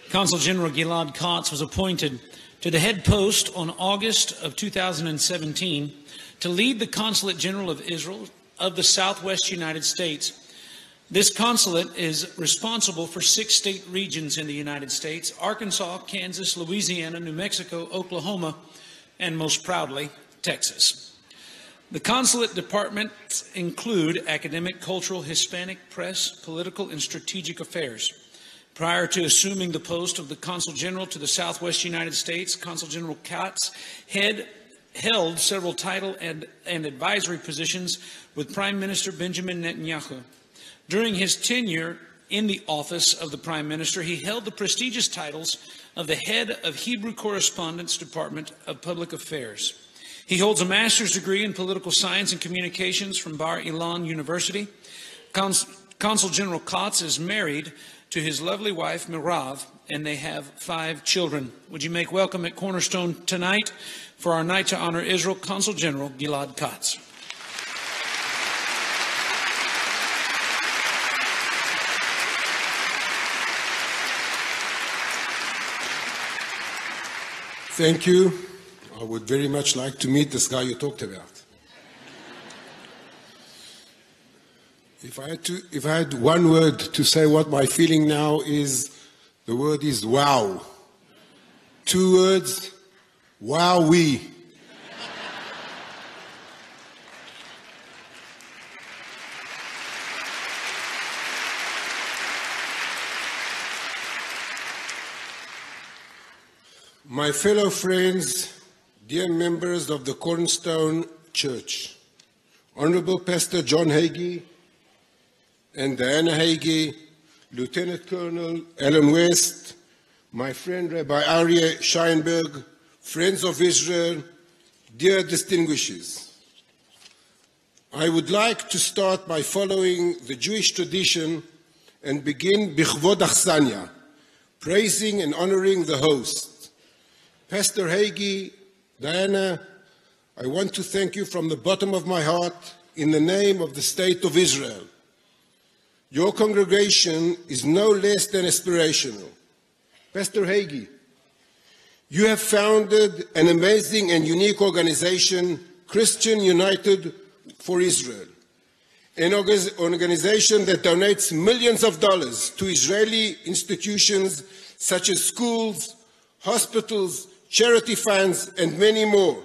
Consul General Gilad Katz was appointed to the head post on August of 2017 to lead the Consulate General of Israel of the Southwest United States. This consulate is responsible for 6 state regions in the United States: Arkansas, Kansas, Louisiana, New Mexico, Oklahoma, and most proudly, Texas. The consulate departments include academic, cultural, Hispanic, press, political, and strategic affairs. Prior to assuming the post of the Consul General to the Southwest United States, Consul General Katz held several title and advisory positions with Prime Minister Benjamin Netanyahu. During his tenure in the office of the Prime Minister, he held the prestigious titles of the head of Hebrew Correspondence Department of Public Affairs. He holds a master's degree in political science and communications from Bar Ilan University. Consul General Katz is married to his lovely wife, Mirav, and they have 5 children. Would you make welcome at Cornerstone tonight for our night to honor Israel, Consul General Gilad Katz. Thank you. I would very much like to meet this guy you talked about. If I had one word to say what my feeling now is, the word is wow. 2 words, wowee. My fellow friends, dear members of the Cornerstone Church, Honorable Pastor John Hagee and Diana Hagee, Lieutenant Colonel Alan West, my friend Rabbi Aryeh Scheinberg, friends of Israel, dear distinguishes. I would like to start by following the Jewish tradition and begin Bichvod Achsanya, praising and honoring the host. Pastor Hagee, Diana, I want to thank you from the bottom of my heart in the name of the State of Israel. Your congregation is no less than aspirational. Pastor Hagee, you have founded an amazing and unique organization, Christian United for Israel, an organization that donates millions of dollars to Israeli institutions such as schools, hospitals, charity funds, and many more.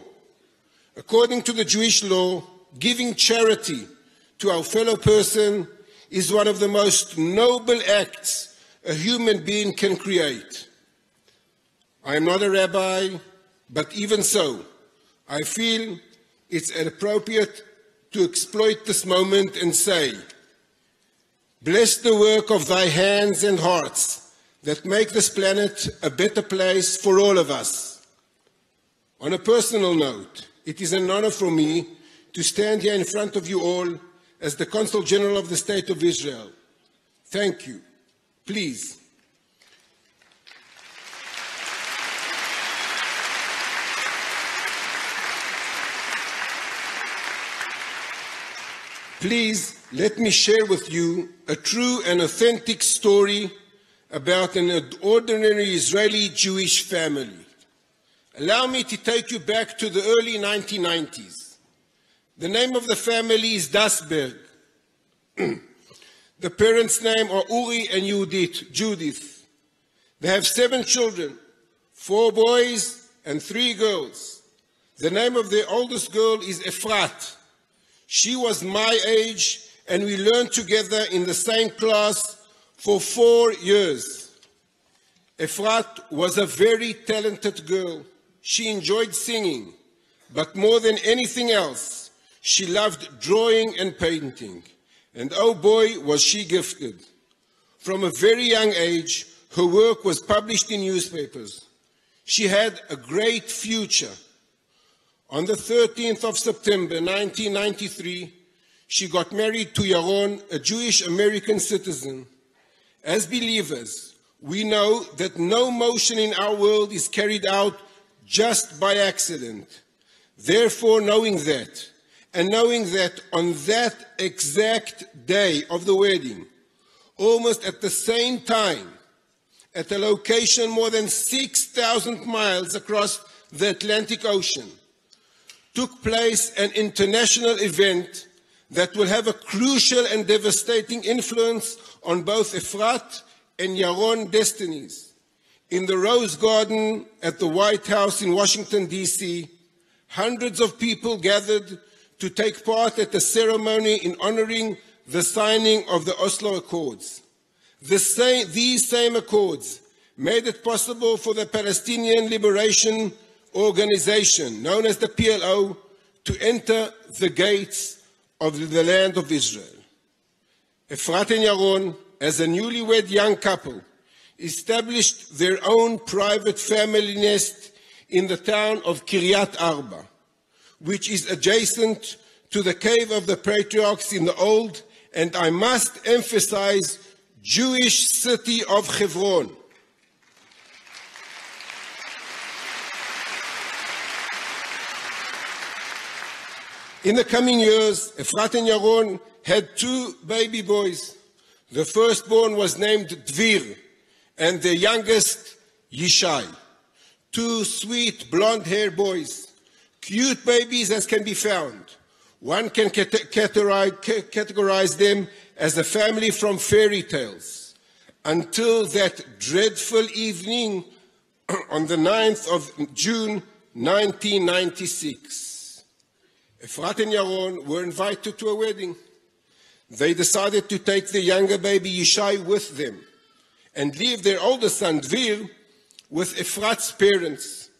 According to the Jewish law, giving charity to our fellow person is one of the most noble acts a human being can create. I am not a rabbi, but even so, I feel it's appropriate to exploit this moment and say, bless the work of thy hands and hearts that make this planet a better place for all of us. On a personal note, it is an honor for me to stand here in front of you all as the Consul General of the State of Israel. Thank you. Please. Please let me share with you a true and authentic story about an ordinary Israeli Jewish family. Allow me to take you back to the early 1990s. The name of the family is Dasberg. The parents' names are Uri and Judith. They have 7 children, 4 boys and 3 girls. The name of the oldest girl is Efrat. She was my age, and we learned together in the same class for 4 years. Efrat was a very talented girl. She enjoyed singing, but more than anything else, she loved drawing and painting. And oh boy, was she gifted. From a very young age, her work was published in newspapers. She had a great future. On the 13th of September 1993, she got married to Yaron, a Jewish American citizen. As believers, we know that no motion in our world is carried out just by accident. Therefore, knowing that, and knowing that on that exact day of the wedding, almost at the same time, at a location more than 6,000 miles across the Atlantic Ocean, took place an international event that will have a crucial and devastating influence on both Efrat and Yaron destinies. In the Rose Garden at the White House in Washington, D.C., hundreds of people gathered to take part at the ceremony in honoring the signing of the Oslo Accords. These same accords made it possible for the Palestinian Liberation Organization, known as the PLO, to enter the gates of the land of Israel. Efrat and Yaron, as a newlywed young couple, established their own private family nest in the town of Kiryat Arba, which is adjacent to the cave of the patriarchs in the old, and I must emphasize, Jewish city of Hebron. In the coming years, Efrat and Yaron had 2 baby boys. The firstborn was named Dvir, and the youngest, Yishai. 2 sweet blonde-haired boys, cute babies as can be found. One can categorize them as a family from fairy tales, until that dreadful evening on the 9th of June, 1996. Efrat and Yaron were invited to a wedding. They decided to take the younger baby Yishai with them and leave their older son Dvir with Efrat's parents.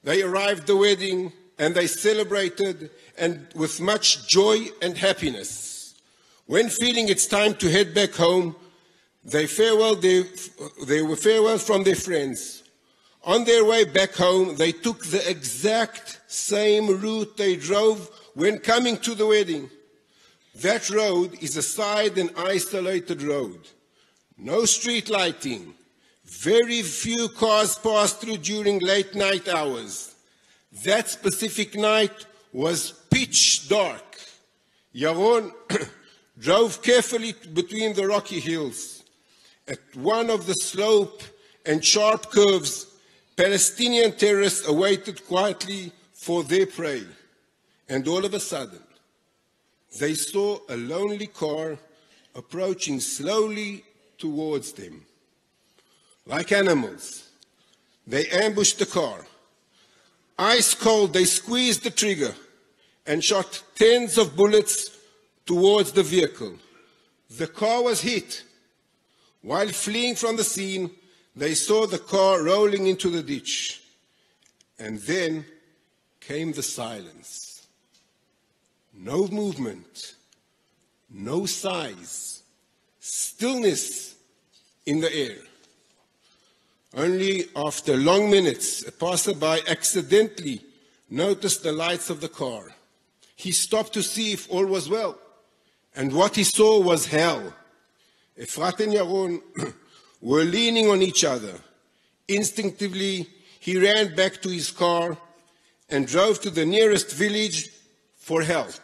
They arrived at the wedding and they celebrated and with much joy and happiness. When feeling it's time to head back home, they were farewell from their friends. On their way back home, they took the exact same route they drove when coming to the wedding. That road is a side and isolated road. No street lighting. Very few cars pass through during late night hours. That specific night was pitch dark. Yaron drove carefully between the rocky hills. At one of the slope and sharp curves, Palestinian terrorists awaited quietly for their prey. And all of a sudden, they saw a lonely car approaching slowly towards them. Like animals, they ambushed the car. Ice cold, they squeezed the trigger and shot tens of bullets towards the vehicle. The car was hit. While fleeing from the scene, they saw the car rolling into the ditch. And then came the silence. No movement, no sighs, stillness in the air. Only after long minutes, a passerby accidentally noticed the lights of the car. He stopped to see if all was well, and what he saw was hell. Efrat and Yaron were leaning on each other. Instinctively, he ran back to his car and drove to the nearest village for help.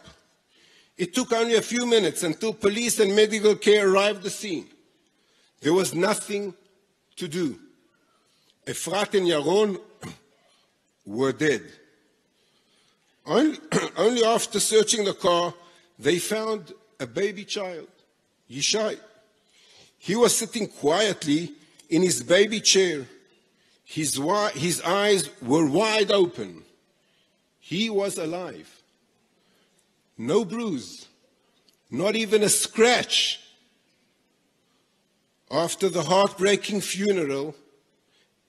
It took only a few minutes until police and medical care arrived at the scene. There was nothing to do. Efrat and Yaron were dead. Only after searching the car, they found a baby child, Yishai. He was sitting quietly in his baby chair. His eyes were wide open. He was alive. No bruise, not even a scratch. After the heartbreaking funeral,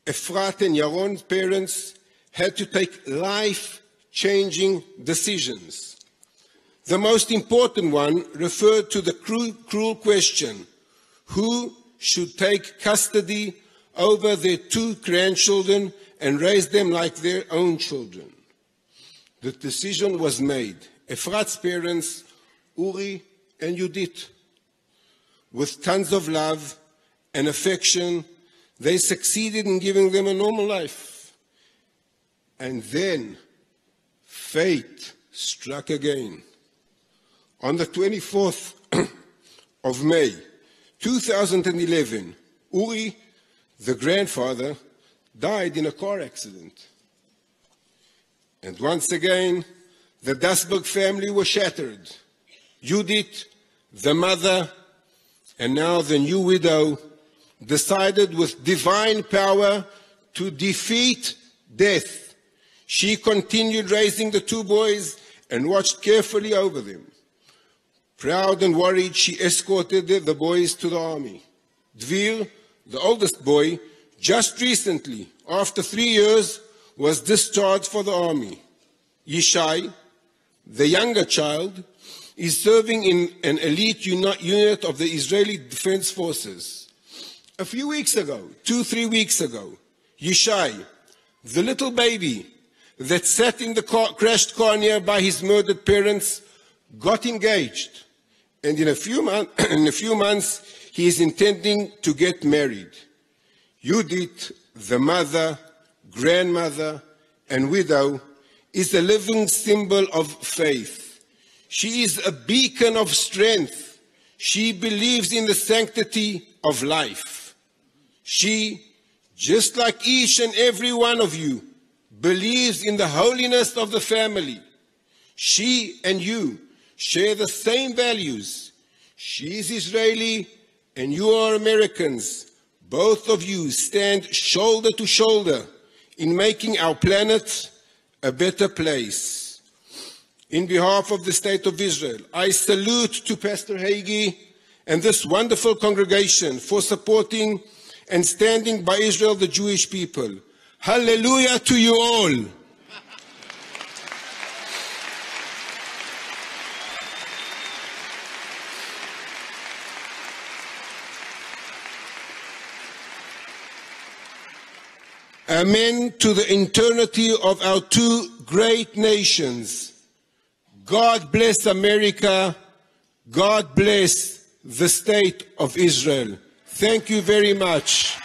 Efrat and Yaron's parents had to take life-changing decisions. The most important one referred to the cruel question, who should take custody over their 2 grandchildren and raise them like their own children. The decision was made. Efrat's parents, Uri and Judith, with tons of love and affection, they succeeded in giving them a normal life. And then fate struck again. On the 24th of May, 2011, Uri the grandfather, died in a car accident. And once again, the Dasberg family was shattered. Judith, the mother, and now the new widow, decided with divine power to defeat death. She continued raising the two boys and watched carefully over them. Proud and worried, she escorted the boys to the army. Dvir, the oldest boy, just recently, after 3 years, was discharged for the army. Yishai, the younger child, is serving in an elite unit of the Israeli Defense Forces. A few weeks ago, 2-3 weeks ago, Yishai, the little baby that sat in the crashed car nearby his murdered parents, got engaged. And in a few months, he is intending to get married. Judith, the mother, grandmother, and widow, is a living symbol of faith. She is a beacon of strength. She believes in the sanctity of life. She, just like each and every one of you, believes in the holiness of the family. She and you share the same values. She is Israeli and you are Americans. Both of you stand shoulder to shoulder in making our planet a better place. In behalf of the State of Israel, I salute to Pastor Hagee and this wonderful congregation for supporting and standing by Israel, the Jewish people. Hallelujah to you all. Amen to the eternity of our two great nations. God bless America. God bless the State of Israel. Thank you very much.